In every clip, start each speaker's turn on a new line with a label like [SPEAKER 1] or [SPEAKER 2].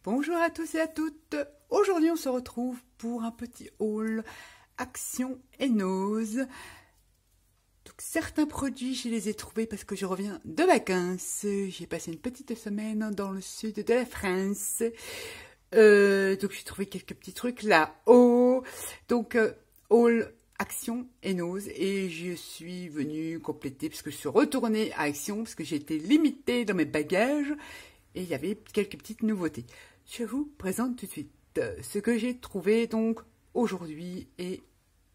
[SPEAKER 1] Bonjour à tous et à toutes. Aujourd'hui, on se retrouve pour un petit haul Action et Nose. Donc, certains produits, je les ai trouvés parce que je reviens de vacances. J'ai passé une petite semaine dans le sud de la France. Donc, j'ai trouvé quelques petits trucs là-haut. Donc, haul Action et Nose. Et je suis venue compléter parce que je suis retournée à Action parce que j'ai été limitée dans mes bagages. Et il y avait quelques petites nouveautés. Je vous présente tout de suite ce que j'ai trouvé donc aujourd'hui et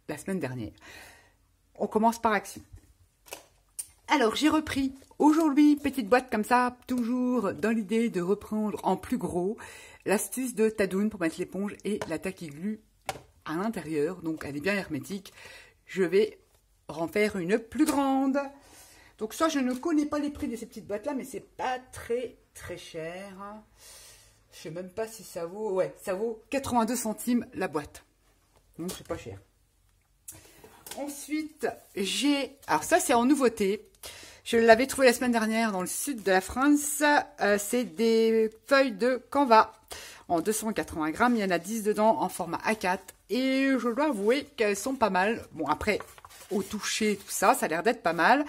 [SPEAKER 1] la semaine dernière. On commence par Action. Alors, j'ai repris aujourd'hui, petite boîte comme ça, toujours dans l'idée de reprendre en plus gros l'astuce de Tadoun pour mettre l'éponge et la taquiglu à l'intérieur. Donc, elle est bien hermétique. Je vais en faire une plus grande. Donc ça, je ne connais pas les prix de ces petites boîtes-là, mais c'est pas très cher. Je sais même pas si ça vaut... Ouais, ça vaut 82 centimes la boîte. Donc c'est pas cher. Ensuite, j'ai... Alors ça, c'est en nouveauté. Je l'avais trouvé la semaine dernière dans le sud de la France. C'est des feuilles de Canva en 280 grammes. Il y en a 10 dedans en format A4. Et je dois avouer qu'elles sont pas mal. Bon, après, au toucher, tout ça, ça a l'air d'être pas mal.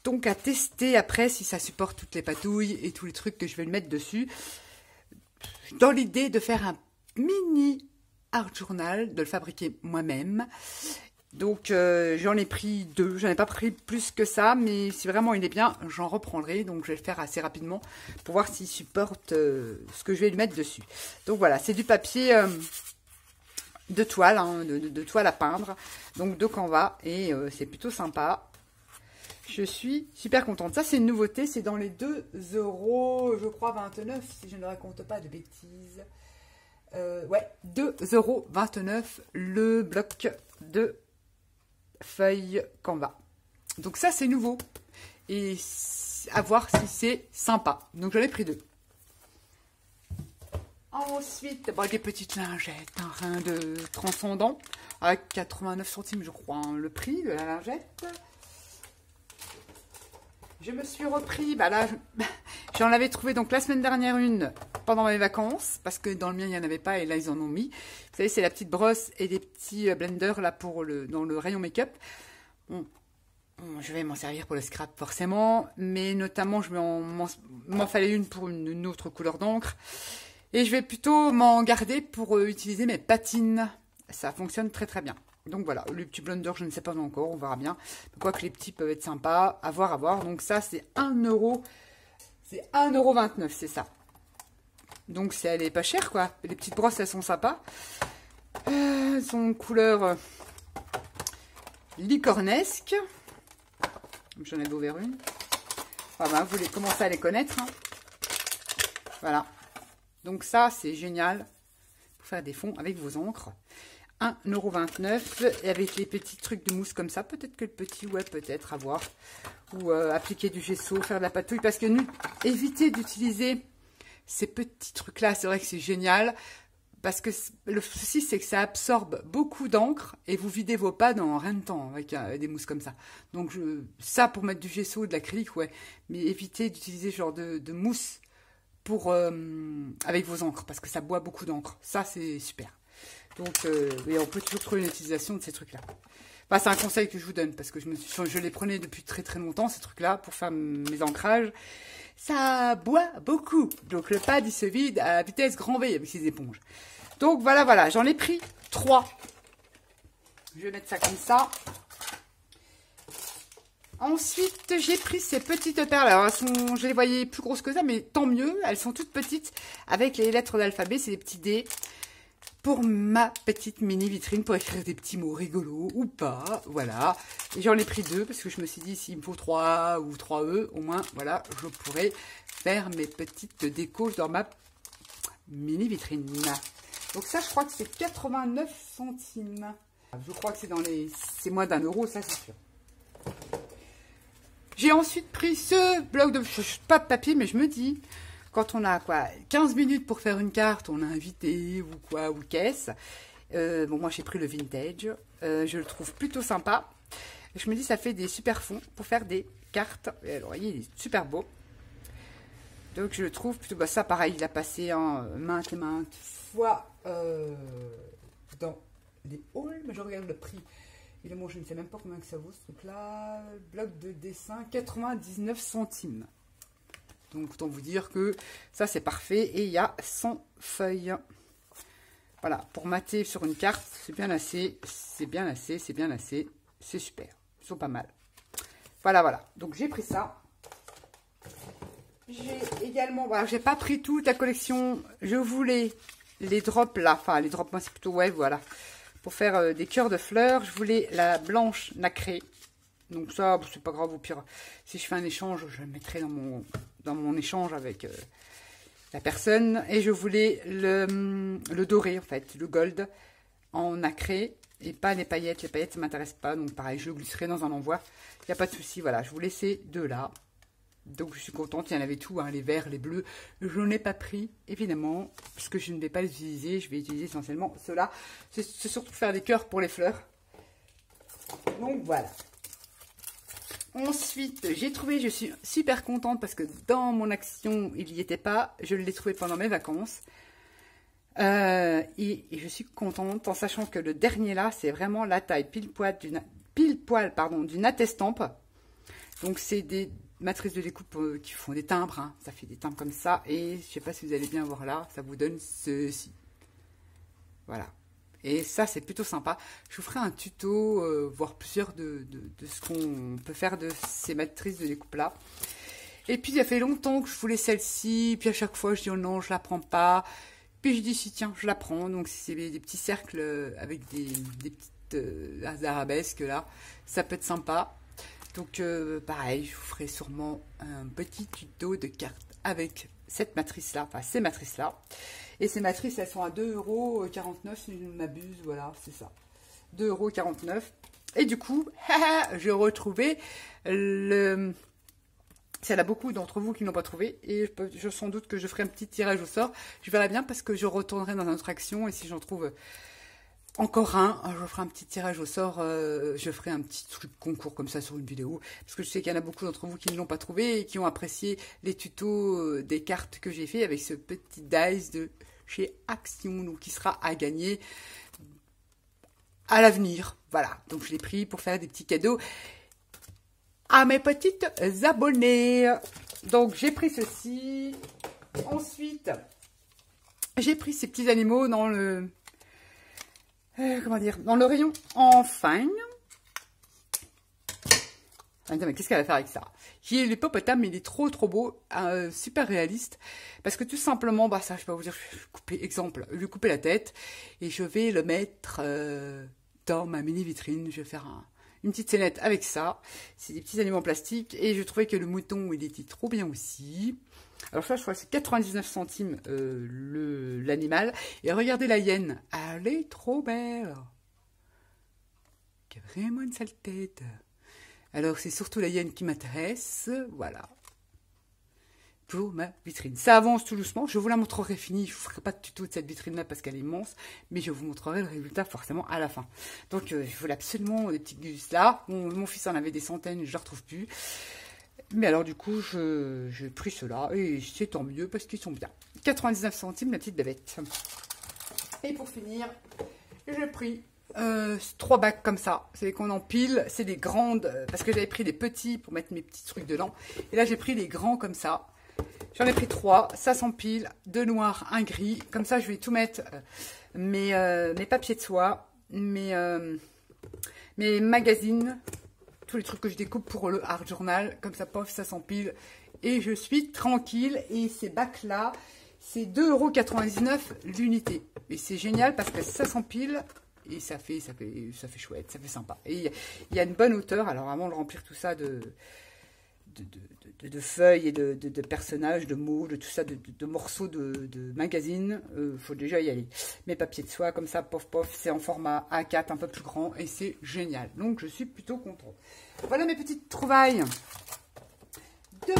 [SPEAKER 1] Donc à tester après si ça supporte toutes les patouilles et tous les trucs que je vais le mettre dessus. Dans l'idée de faire un mini art journal, de le fabriquer moi-même. Donc j'en ai pris 2, j'en ai pas pris plus que ça, mais si vraiment il est bien, j'en reprendrai. Donc je vais le faire assez rapidement pour voir s'il supporte ce que je vais lui mettre dessus. Donc voilà, c'est du papier de toile, hein, de toile à peindre, donc de Canva, et c'est plutôt sympa. Je suis super contente. Ça, c'est une nouveauté. C'est dans les 2 €, je crois, 29, si je ne raconte pas de bêtises. Ouais, 2,29 € le bloc de feuilles Canva. Donc ça, c'est nouveau. Et à voir si c'est sympa. Donc, j'en ai pris 2. Ensuite, bon, des petites lingettes, hein, rien de transcendant. Avec 89 centimes, je crois, hein, le prix de la lingette. Je me suis repris, bah là, j'en avais trouvé donc la semaine dernière une pendant mes vacances, parce que dans le mien, il n'y en avait pas, et là, ils en ont mis. Vous savez, c'est la petite brosse et des petits blenders, là, pour dans le rayon make-up. Bon, je vais m'en servir pour le scrap, forcément, mais notamment, m'en fallait une pour une autre couleur d'encre. Et je vais plutôt m'en garder pour utiliser mes patines. Ça fonctionne très bien. Donc voilà, le petit blender, je ne sais pas encore, on verra bien. Quoique les petits peuvent être sympas, à voir. Donc ça, c'est 1 €. C'est 1,29 €, c'est ça. Donc elle est pas chère, quoi. Les petites brosses, elles sont sympas. Elles sont couleur licornesque. J'en ai ouvert une. Voilà, vous les commencez à les connaître. Hein. Voilà. Donc ça, c'est génial pour faire des fonds avec vos encres. 1,29 € et avec les petits trucs de mousse comme ça, peut-être que le petit, ouais, peut-être, à voir. Ou appliquer du gesso, faire de la patouille, parce que évitez d'utiliser ces petits trucs-là, c'est vrai que c'est génial, parce que le souci, c'est que ça absorbe beaucoup d'encre et vous videz vos pads en rien de temps avec des mousses comme ça. Donc, ça, pour mettre du gesso, de l'acrylique, ouais, mais évitez d'utiliser ce genre de mousse pour, avec vos encres, parce que ça boit beaucoup d'encre. Ça, c'est super. Donc, on peut toujours trouver une utilisation de ces trucs-là. Enfin, c'est un conseil que je vous donne, parce que je les prenais depuis très longtemps, ces trucs-là, pour faire mes ancrages. Ça boit beaucoup. Donc, le pad, il se vide à vitesse grand V avec ces éponges. Donc, voilà, j'en ai pris 3. Je vais mettre ça comme ça. Ensuite, j'ai pris ces petites perles. Alors, je les voyais plus grosses que ça, mais tant mieux. Elles sont toutes petites, avec les lettres d'alphabet, c'est des petits dés. Pour ma petite mini vitrine, pour écrire des petits mots rigolos ou pas, voilà. Et j'en ai pris 2 parce que je me suis dit, s'il me faut 3 ou 3 E, au moins, voilà, je pourrais faire mes petites décos dans ma mini vitrine. Donc ça, je crois que c'est 89 centimes. Je crois que c'est moins d'1 €, ça c'est sûr. J'ai ensuite pris ce bloc de, pas de papier, mais je me dis... Quand on a 15 minutes pour faire une carte, on a invité ou quoi, ou caisse. Bon, moi j'ai pris le vintage. Je le trouve plutôt sympa. Et je me dis, ça fait des super fonds pour faire des cartes. Et alors, il est super beau. Donc je le trouve plutôt, ça pareil, il a passé maintes et maintes fois dans les hauls, mais je regarde le prix. Évidemment, je ne sais même pas combien que ça vaut ce truc-là. Bloc de dessin, 99 centimes. Donc autant vous dire que ça c'est parfait. Et il y a 100 feuilles. Voilà, pour mater sur une carte, c'est bien assez, c'est bien assez, c'est bien assez, c'est super. Ils sont pas mal. Voilà, voilà. Donc j'ai pris ça. J'ai également, voilà, j'ai pas pris toute la collection. Je voulais les drops là, enfin les drops, moi c'est plutôt, ouais, voilà. Pour faire des cœurs de fleurs, je voulais la blanche nacrée. Donc ça, c'est pas grave, au pire, si je fais un échange, je le mettrai dans mon échange avec la personne. Et je voulais le doré, en fait, le gold en nacré. Et pas les paillettes. Les paillettes, ça m'intéresse pas. Donc pareil, je le glisserai dans un envoi. Il n'y a pas de souci, voilà. Je voulais ces deux-là. Donc je suis contente, il y en avait tout, hein, les verts, les bleus. Je n'en ai pas pris, évidemment, parce que je ne vais pas les utiliser. Je vais utiliser essentiellement ceux-là. C'est surtout faire des cœurs pour les fleurs. Donc voilà. Ensuite, j'ai trouvé, je suis super contente parce que dans mon action, il n'y était pas. Je l'ai trouvé pendant mes vacances. Et je suis contente en sachant que le dernier là, c'est vraiment la taille pile poil d'une attestampe. Donc c'est des matrices de découpe qui font des timbres, hein. Ça fait des timbres comme ça. Et je sais pas si vous allez bien voir là, ça vous donne ceci. Voilà. Et ça, c'est plutôt sympa. Je vous ferai un tuto, voire plusieurs de ce qu'on peut faire de ces matrices de découpe-là. Et puis, il y a fait longtemps que je voulais celle-ci. Puis, à chaque fois, je dis, oh non, je la prends pas. Puis, je dis, si, tiens, je la prends. Donc, c'est des petits cercles avec des petites arabesques, là. Ça peut être sympa. Donc, pareil, je vous ferai sûrement un petit tuto de cartes avec cette matrice-là. Enfin, ces matrices-là. Et ces matrices, elles sont à 2,49 €, si je ne m'abuse. Voilà, c'est ça. 2,49 €. Et du coup, j'ai retrouvé le... Il y en a beaucoup d'entre vous qui n'ont pas trouvé. Et je sans doute que je ferai un petit tirage au sort. Je verrai bien parce que je retournerai dans notre action. Et si j'en trouve encore un, je ferai un petit tirage au sort. Je ferai un petit truc concours comme ça sur une vidéo. Parce que je sais qu'il y en a beaucoup d'entre vous qui ne l'ont pas trouvé et qui ont apprécié les tutos des cartes que j'ai fait avec ce petit dice de chez Action. Donc qui sera à gagner à l'avenir. Voilà. Donc je l'ai pris pour faire des petits cadeaux à mes petites abonnées. Donc j'ai pris ceci. Ensuite, j'ai pris ces petits animaux dans le... comment dire, dans le rayon enfin. Attends, mais qu'est-ce qu'elle va faire avec ça? J'ai l'hippopotame, il est trop beau, super réaliste. Parce que tout simplement, ça je vais pas vous dire, je vais couper, exemple, je vais couper la tête et je vais le mettre dans ma mini vitrine. Je vais faire une petite scénette avec ça. C'est des petits animaux en plastique et je trouvais que le mouton, il était trop bien aussi. Alors ça, je crois que c'est 99 centimes l'animal. Et regardez la hyène. Elle est trop belle. Elle a vraiment une sale tête. Alors, c'est surtout la hyène qui m'intéresse. Voilà. Pour ma vitrine. Ça avance tout doucement. Je vous la montrerai finie. Je ne vous ferai pas de tuto de cette vitrine-là parce qu'elle est immense. Mais je vous montrerai le résultat forcément à la fin. Donc, je voulais absolument des petits gus là. Mon fils en avait des centaines. Je ne les retrouve plus. Mais alors, du coup, j'ai pris ceux-là. Et c'est tant mieux parce qu'ils sont bien. 99 centimes, la petite bavette. Et pour finir, j'ai pris 3 bacs comme ça. C'est qu'on empile. C'est des grandes. Parce que j'avais pris des petits pour mettre mes petits trucs dedans. Et là, j'ai pris les grands comme ça. J'en ai pris 3. Ça s'empile. 2 noirs, 1 gris. Comme ça, je vais tout mettre. Mes papiers de soie. Mes magazines. Tous les trucs que je découpe pour le Art Journal. Comme ça, pof, ça s'empile. Et je suis tranquille. Et ces bacs-là, c'est 2,99 € l'unité. Et c'est génial parce que ça s'empile. Et ça fait chouette, ça fait sympa. Et il y a une bonne hauteur. Alors, avant de remplir tout ça de feuilles et de personnages, de mots, de tout ça, de morceaux de magazines, faut déjà y aller. Mes papiers de soie, comme ça, pof, pof, c'est en format A4, un peu plus grand, et c'est génial. Donc, je suis plutôt contente. Voilà mes petites trouvailles de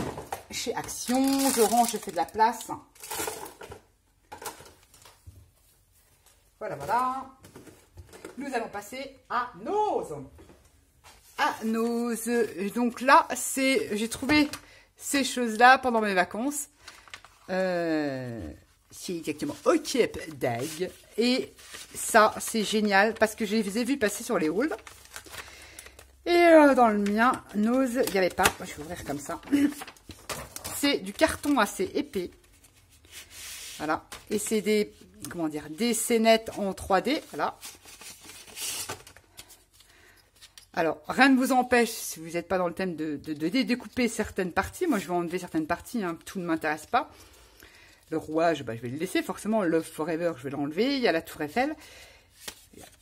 [SPEAKER 1] chez Action. Je range, je fais de la place. Voilà, voilà. Nous allons passer à nos... Donc là, j'ai trouvé ces choses-là pendant mes vacances. C'est exactement Okep Dag. Et ça, c'est génial parce que je les ai vus passer sur les hauls. Et dans le mien, Nose, il n'y avait pas. Je vais ouvrir comme ça. C'est du carton assez épais. Voilà. Et c'est des, comment dire, des scénettes en 3D. Voilà. Alors, rien ne vous empêche, si vous n'êtes pas dans le thème, de découper certaines parties. Moi, je vais enlever certaines parties. Hein, tout ne m'intéresse pas. Le rouage, bah, je vais le laisser. Forcément, Love Forever, je vais l'enlever. Il y a la Tour Eiffel.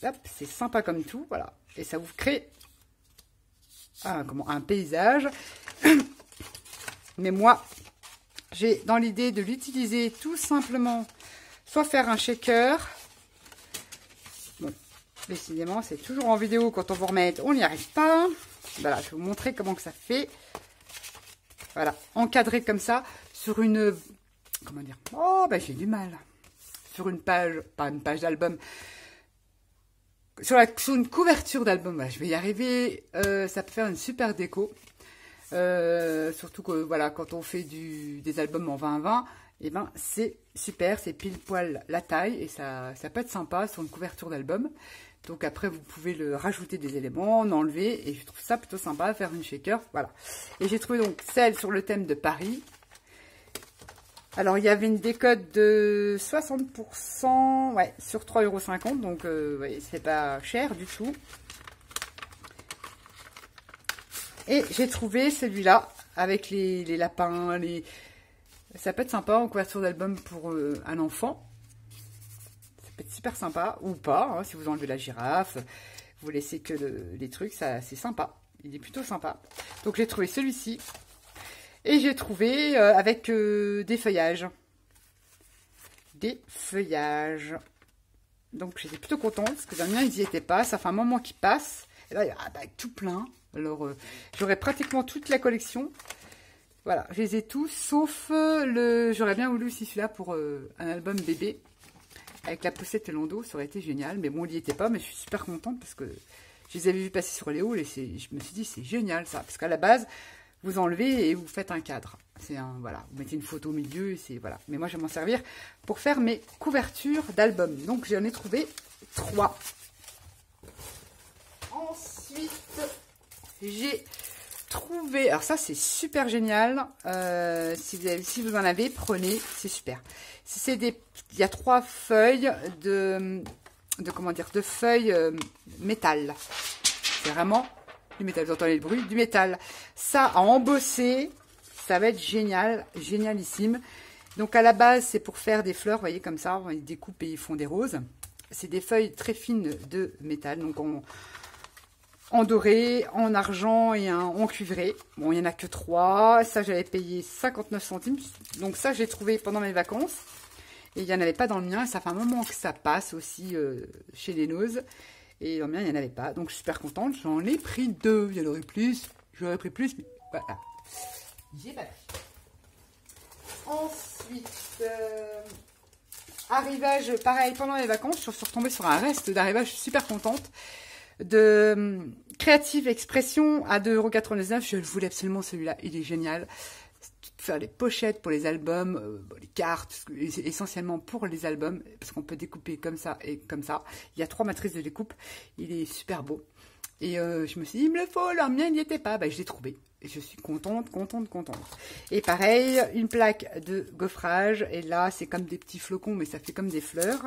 [SPEAKER 1] Hop, c'est sympa comme tout. Voilà. Et ça vous crée un paysage. Mais moi, j'ai dans l'idée de l'utiliser tout simplement, soit faire un shaker. Bon, décidément, c'est toujours en vidéo, quand on vous remet, on n'y arrive pas. Voilà, je vais vous montrer comment que ça fait. Voilà, encadré comme ça, sur une... Comment dire? Oh, ben j'ai du mal. Sur une page, pas une page d'album. Sur une couverture d'album, voilà, je vais y arriver. Ça peut faire une super déco. Surtout que voilà, quand on fait des albums en 20-20, et ben c'est super, c'est pile poil la taille et ça peut être sympa sur une couverture d'album. Donc après vous pouvez le rajouter des éléments, en enlever, et je trouve ça plutôt sympa, faire une shaker, voilà. Et j'ai trouvé donc celle sur le thème de Paris. Alors il y avait une décote de 60%, ouais, sur 3,50 €, donc ouais, c'est pas cher du tout. Et j'ai trouvé celui-là avec les lapins, ça peut être sympa en couverture d'album pour un enfant. Ça peut être super sympa, ou pas, hein, si vous enlevez la girafe, vous laissez que les trucs, ça c'est sympa. Il est plutôt sympa. Donc j'ai trouvé celui-ci. Et j'ai trouvé avec des feuillages. Des feuillages. Donc j'étais plutôt contente, parce que dans le mien, ils n'y étaient pas. Ça fait un moment qu'ils passent. Et là, il y a tout plein. Alors, j'aurais pratiquement toute la collection. Voilà, je les ai tous, sauf j'aurais bien voulu aussi celui-là pour un album bébé. Avec la poussette et l'endos, ça aurait été génial. Mais bon, il n'y était pas, mais je suis super contente parce que je les avais vus passer sur les hauls et je me suis dit, c'est génial ça. Parce qu'à la base, vous enlevez et vous faites un cadre. C'est un, voilà, vous mettez une photo au milieu et c'est, voilà. Mais moi, je vais m'en servir pour faire mes couvertures d'albums. Donc, j'en ai trouvé 3. Ensuite, j'ai trouvé, alors ça c'est super génial, si vous en avez, prenez, c'est super. Il y a 3 feuilles de feuilles métal. C'est vraiment du métal, vous entendez le bruit, du métal. Ça à embosser, ça va être génial, génialissime. Donc à la base c'est pour faire des fleurs, vous voyez comme ça, ils découpent et ils font des roses. C'est des feuilles très fines de métal, donc en doré, en argent et en cuivré. Bon, il n'y en a que 3. Ça, j'avais payé 59 centimes. Donc ça, j'ai trouvé pendant mes vacances. Et il n'y en avait pas dans le mien. Ça fait un moment que ça passe aussi chez les Nose. Et dans le mien, il n'y en avait pas. Donc, je suis super contente. J'en ai pris 2. Il y en aurait plus. J'aurais pris plus. Mais voilà. J'ai pas pris. Ensuite, arrivage, pareil, pendant les vacances, je suis retombée sur un reste d'arrivage. Je suis super contente. De Creative Expression à 2,99 €. Je voulais absolument celui-là, il est génial. Faire les pochettes pour les albums, les cartes, essentiellement pour les albums, parce qu'on peut découper comme ça et comme ça. Il y a 3 matrices de découpe, il est super beau. Et je me suis dit, il me le faut, le mien il n'y était pas, bah, je l'ai trouvé. Et je suis contente. Et pareil, une plaque de gaufrage, et là c'est comme des petits flocons, mais ça fait comme des fleurs.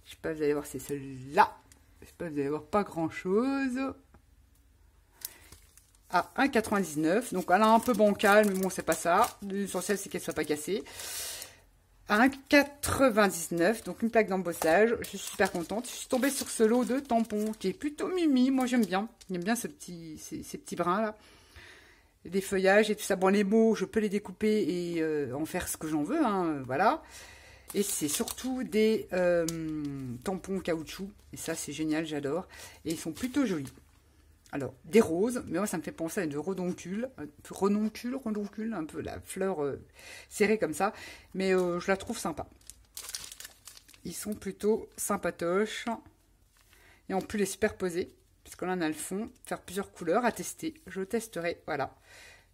[SPEAKER 1] Je sais pas, vous allez voir, c'est celui-là. Je sais pas, vous allez voir pas grand chose. À 1,99 €. Donc elle a un peu bancal, mais bon, c'est pas ça. L'essentiel, c'est qu'elle soit pas cassée. À 1,99 €. Donc une plaque d'embossage. Je suis super contente. Je suis tombée sur ce lot de tampons qui est plutôt mimi. Moi, j'aime bien. J'aime bien ces petits brins là. Des feuillages et tout ça. Bon, les mots, je peux les découper et en faire ce que j'en veux. Hein, voilà. Et c'est surtout des tampons caoutchouc. Et ça, c'est génial, j'adore. Et ils sont plutôt jolis. Alors, des roses. Mais moi, ça me fait penser à une renoncule. Renoncule, un peu la fleur serrée comme ça. Mais je la trouve sympa. Ils sont plutôt sympatoches. Et on peut les superposer. Parce que là, on a le fond. Faire plusieurs couleurs à tester. Je testerai. Voilà.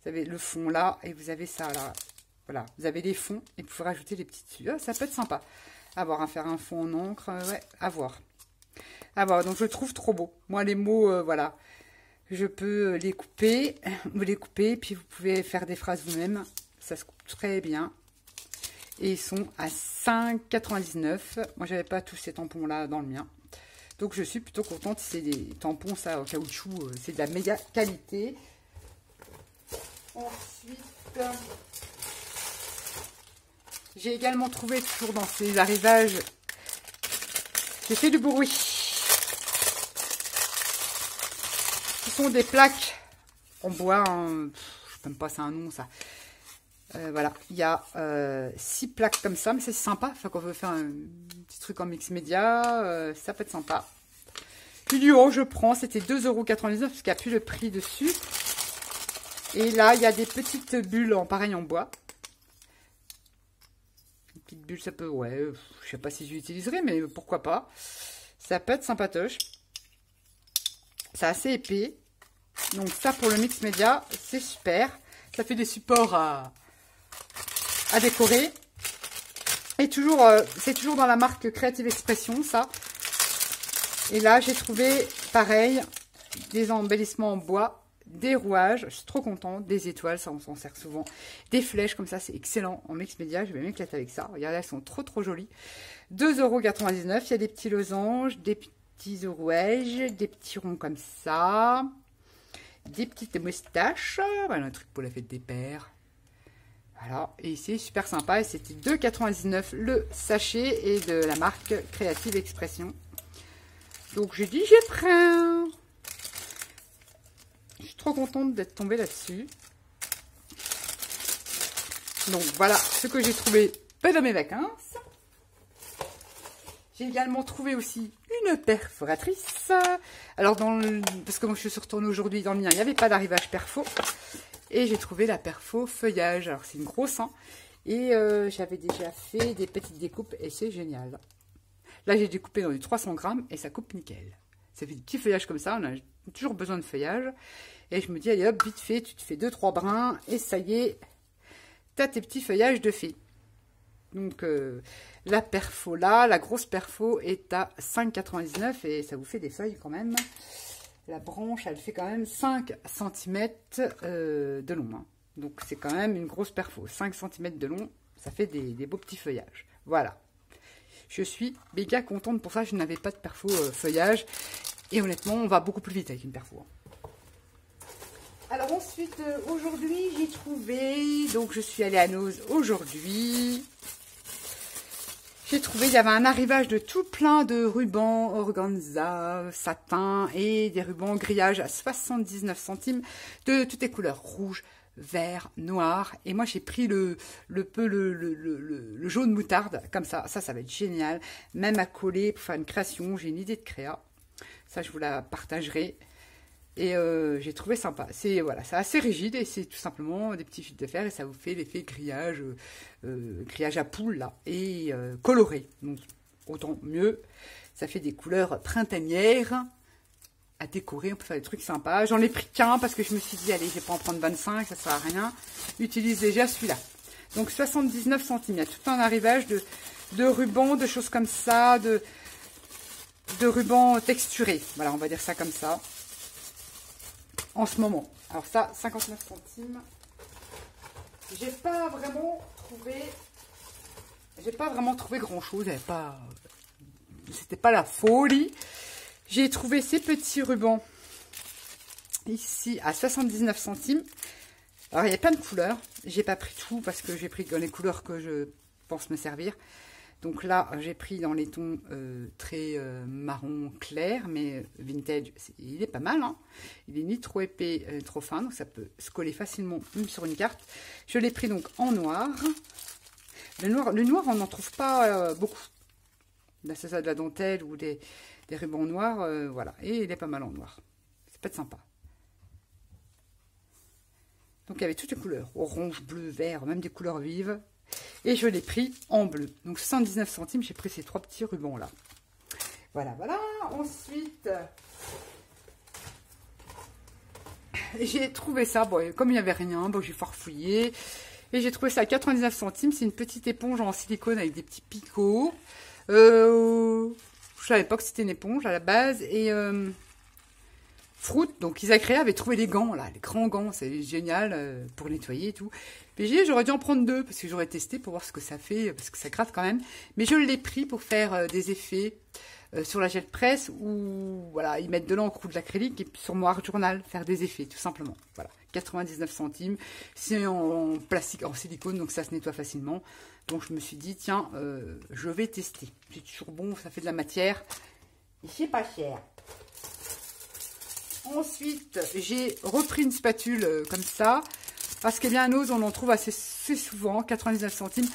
[SPEAKER 1] Vous avez le fond là. Et vous avez ça là. Voilà, vous avez les fonds et vous pouvez rajouter les petits dessus. Ça peut être sympa. À voir, faire un fond en encre, ouais, à voir. À voir, donc je le trouve trop beau. Moi, les mots, voilà, je peux les couper, vous les coupez, puis vous pouvez faire des phrases vous-même. Ça se coupe très bien. Et ils sont à 5,99 €. Moi, j'avais pas tous ces tampons-là dans le mien. Donc, je suis plutôt contente. C'est des tampons, ça, en caoutchouc. C'est de la méga qualité. Ensuite, j'ai également trouvé, toujours dans ces arrivages, j'ai fait du bruit. Ce sont des plaques en bois. Hein. Je ne sais même pas, c'est un nom, ça. Voilà, il y a 6 plaques comme ça, mais c'est sympa. Enfin, quand on veut faire un petit truc en mix média, ça peut être sympa. Puis du haut, je prends, c'était 2,99 € parce qu'il n'y a plus le prix dessus. Et là, il y a des petites bulles en pareil en bois. Une petite bulle, ça peut, ouais, je sais pas si je l'utiliserai, mais pourquoi pas. Ça peut être sympatoche. C'est assez épais. Donc ça, pour le mix média, c'est super. Ça fait des supports à décorer. Et toujours, c'est toujours dans la marque Creative Expression, ça. Et là, j'ai trouvé, pareil, des embellissements en bois, des rouages, je suis trop contente, des étoiles, ça on s'en sert souvent, des flèches comme ça, c'est excellent en mix média, je vais m'éclater avec ça. Regardez, elles sont trop jolies. 2,99 €, il y a des petits losanges, des petits rouages, des petits ronds comme ça, des petites moustaches, voilà, un truc pour la fête des pères. Voilà, et c'est super sympa, et c'était 2,99 € le sachet, et de la marque Creative Expression. Donc j'ai dit, j'ai pris. Je suis trop contente d'être tombée là-dessus. Donc voilà ce que j'ai trouvé pendant mes vacances. J'ai également trouvé aussi une perforatrice. Alors, parce que moi je suis retournée aujourd'hui dans le mien, il n'y avait pas d'arrivage perfo. Et j'ai trouvé la perfo feuillage. Alors c'est une grosse, hein. Et j'avais déjà fait des petites découpes et c'est génial. Là j'ai découpé dans du 300 grammes et ça coupe nickel. Ça fait des petits feuillages comme ça, on a toujours besoin de feuillage. Et je me dis, allez hop, vite fait, tu te fais 2-3 brins et ça y est, tu as tes petits feuillages de fée. Donc la perfo là, la grosse perfo est à 5,99 € et ça vous fait des feuilles quand même. La branche, elle fait quand même 5 cm de long. Hein. Donc c'est quand même une grosse perfo. 5 cm de long, ça fait des beaux petits feuillages. Voilà. Je suis méga contente pour ça, je n'avais pas de perfo feuillage. Et honnêtement, on va beaucoup plus vite avec une perfo. Alors ensuite, aujourd'hui, j'ai trouvé... Donc je suis allée à Nose aujourd'hui. J'ai trouvé, il y avait un arrivage de tout plein de rubans organza, satin et des rubans grillage à 79 centimes de toutes les couleurs, rouge, vert, noir. Et moi, j'ai pris le jaune moutarde, comme ça. Ça va être génial. Même à coller pour faire une création, j'ai une idée de créa. Ça, je vous la partagerai. Et j'ai trouvé sympa. C'est voilà, c'est assez rigide et c'est tout simplement des petits fils de fer et ça vous fait l'effet grillage, grillage à poule là et coloré. Donc autant mieux. Ça fait des couleurs printanières à décorer. On peut faire des trucs sympas. J'en ai pris qu'un parce que je me suis dit allez, je vais pas en prendre 25, ça sert à rien. Utilise déjà celui-là. Donc 79 centimes. Il y a tout un arrivage de rubans, de choses comme ça, de rubans texturés. Voilà, on va dire ça comme ça. En ce moment. Alors ça, 59 centimes. J'ai pas vraiment trouvé grand chose. C'était pas la folie. J'ai trouvé ces petits rubans ici à 79 centimes. Alors il y a plein de couleurs. J'ai pas pris tout parce que j'ai pris dans les couleurs que je pense me servir. Donc là, j'ai pris dans les tons très marron clair, mais vintage, il est pas mal. Hein, il est ni trop épais, ni trop fin, donc ça peut se coller facilement même sur une carte. Je l'ai pris donc en noir. Le noir, on n'en trouve pas beaucoup. Là, c'est ça de la dentelle ou des rubans noirs, voilà. Et il est pas mal en noir. Ça peut être sympa. Donc il y avait toutes les couleurs, orange, bleu, vert, même des couleurs vives. Et je l'ai pris en bleu. Donc 79 centimes, j'ai pris ces 3 petits rubans là. Voilà, voilà. Ensuite, j'ai trouvé ça. Bon, comme il n'y avait rien, bon, j'ai farfouillé. Et j'ai trouvé ça à 99 centimes. C'est une petite éponge en silicone avec des petits picots. Je savais pas que c'était une éponge à la base. Et Fruit, donc Isacrea avait trouvé les gants, là, les grands gants. C'est génial pour nettoyer et tout. Mais j'ai dit, j'aurais dû en prendre 2 parce que j'aurais testé pour voir ce que ça fait, parce que ça gratte quand même. Mais je l'ai pris pour faire des effets sur la gel presse ou voilà, ils mettent de l'encre ou de l'acrylique et sur mon art journal, faire des effets, tout simplement. Voilà, 99 centimes. C'est en plastique, en silicone, donc ça se nettoie facilement. Donc je me suis dit, tiens, je vais tester. C'est toujours bon, ça fait de la matière. Et c'est pas cher. Ensuite, j'ai repris une spatule comme ça. Parce qu'il y a bien un ose, on en trouve assez souvent, 99 centimes.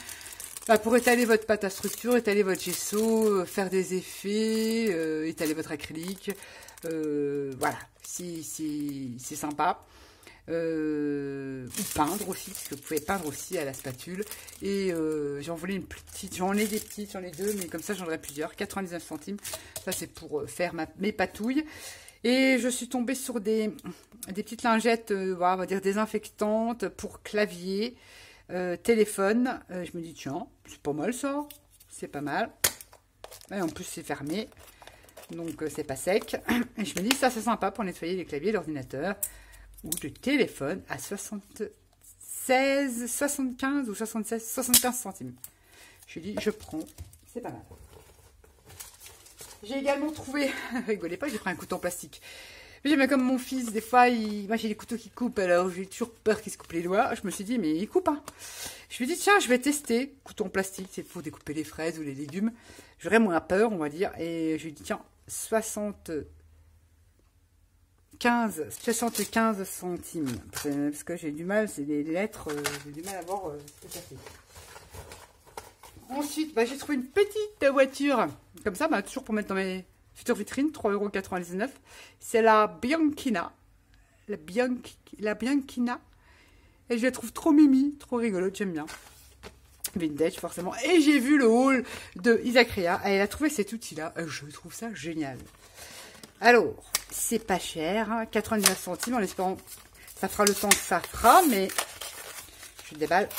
[SPEAKER 1] Bah, pour étaler votre pâte à structure, étaler votre gesso, faire des effets, étaler votre acrylique. Voilà, c'est sympa. Ou peindre aussi, parce que vous pouvez peindre aussi à la spatule. Et j'en voulais une plus petite, j'en ai des petites, j'en ai 2, mais comme ça j'en aurai plusieurs. 99 centimes, ça c'est pour faire mes patouilles. Et je suis tombée sur des petites lingettes, voilà, on va dire désinfectantes pour clavier, téléphone. Je me dis, tiens, c'est pas mal ça, c'est pas mal. Et en plus, c'est fermé, donc c'est pas sec. Et je me dis, ça c'est sympa pour nettoyer les claviers, l'ordinateur ou le téléphone à 75 ou 75 centimes. Je dis, je prends, c'est pas mal. J'ai également trouvé, rigolez pas, j'ai pris un couteau en plastique. Mais comme mon fils, des fois, moi j'ai des couteaux qui coupent, alors j'ai toujours peur qu'il se coupe les doigts. Je me suis dit, mais il coupe, hein. Je me suis dit, tiens, je vais tester. Couteau en plastique, c'est pour découper les fraises ou les légumes. J'aurais moins peur, on va dire. Et je lui ai dit, tiens, 75 centimes. Parce que j'ai du mal, c'est des lettres, j'ai du mal à voir ce que ça fait. Ensuite, j'ai trouvé une petite voiture, comme ça, toujours pour mettre dans mes futures vitrines, 3,99 €. C'est la Bianchina. La Bianchina. Et je la trouve trop mimi, trop rigolote, j'aime bien. Vintage, forcément. Et j'ai vu le haul de Isacrea. Elle a trouvé cet outil-là. Je trouve ça génial. Alors, c'est pas cher, hein, 99 centimes, en espérant que ça fera le temps que ça fera, mais je déballe.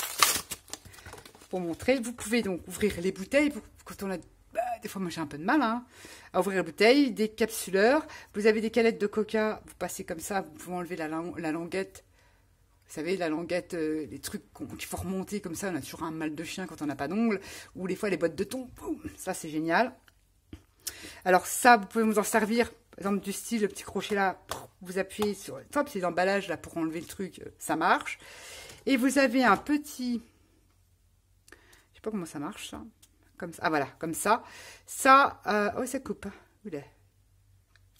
[SPEAKER 1] Pour montrer, vous pouvez donc ouvrir les bouteilles quand on a des fois moi j'ai un peu de mal à ouvrir les bouteilles, des capsuleurs, vous avez des canettes de coca, vous passez comme ça, vous pouvez enlever la languette, vous savez la languette, les trucs qu'il faut remonter comme ça, on a toujours un mal de chien quand on n'a pas d'ongles, ou des fois les boîtes de thon, boum, ça c'est génial. Alors ça vous pouvez vous en servir, par exemple du style le petit crochet là, vous appuyez sur le top, c'est l'emballage là pour enlever le truc, ça marche. Et vous avez un petit... pas comment ça marche ça, comme ça, ah voilà, comme ça, oh ça coupe, oula,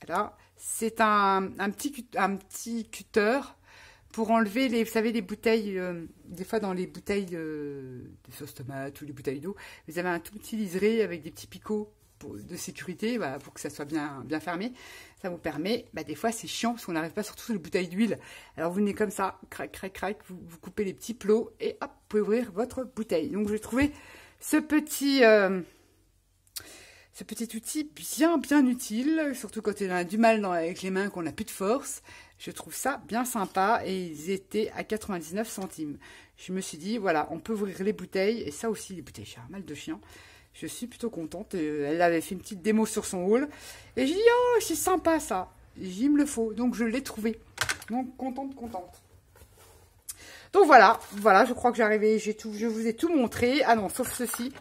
[SPEAKER 1] alors c'est un petit cutter pour enlever les, vous savez les bouteilles, des fois dans les bouteilles de sauce tomate ou les bouteilles d'eau, vous avez un tout petit liseré avec des petits picots de sécurité, voilà, pour que ça soit bien fermé. Ça vous permet, des fois c'est chiant parce qu'on n'arrive pas, surtout sur les bouteilles d'huile. Alors vous venez comme ça, crac, crac, crac, vous coupez les petits plots et hop, vous pouvez ouvrir votre bouteille. Donc j'ai trouvé ce petit outil bien utile, surtout quand on a du mal avec les mains, qu'on n'a plus de force. Je trouve ça bien sympa et ils étaient à 99 centimes. Je me suis dit, voilà, on peut ouvrir les bouteilles et ça aussi, les bouteilles, j'ai un mal de chien. Je suis plutôt contente. Elle avait fait une petite démo sur son haul. Et j'ai dit, oh, c'est sympa ça. Il me le faut. Donc, je l'ai trouvé. Donc, contente. Donc, voilà, je crois que j'arrivais. Je vous ai tout montré. Ah non, sauf ceci.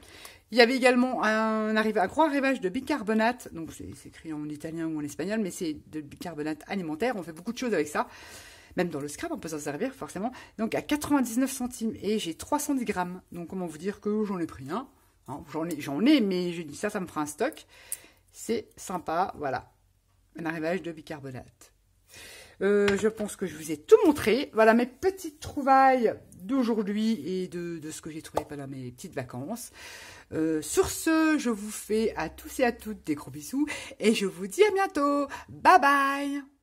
[SPEAKER 1] Il y avait également un gros arrivage de bicarbonate. Donc, c'est écrit en italien ou en espagnol, mais c'est de bicarbonate alimentaire. On fait beaucoup de choses avec ça. Même dans le scrap, on peut s'en servir, forcément. Donc, à 99 centimes. Et j'ai 310 grammes. Donc, comment vous dire que j'en ai pris un. Hein, j'en ai, mais je dis ça me fera un stock. C'est sympa, voilà. Un arrivage de bicarbonate. Je pense que je vous ai tout montré. Voilà mes petites trouvailles d'aujourd'hui et de ce que j'ai trouvé pendant mes petites vacances. Sur ce, je vous fais à tous et à toutes des gros bisous. Et je vous dis à bientôt. Bye bye!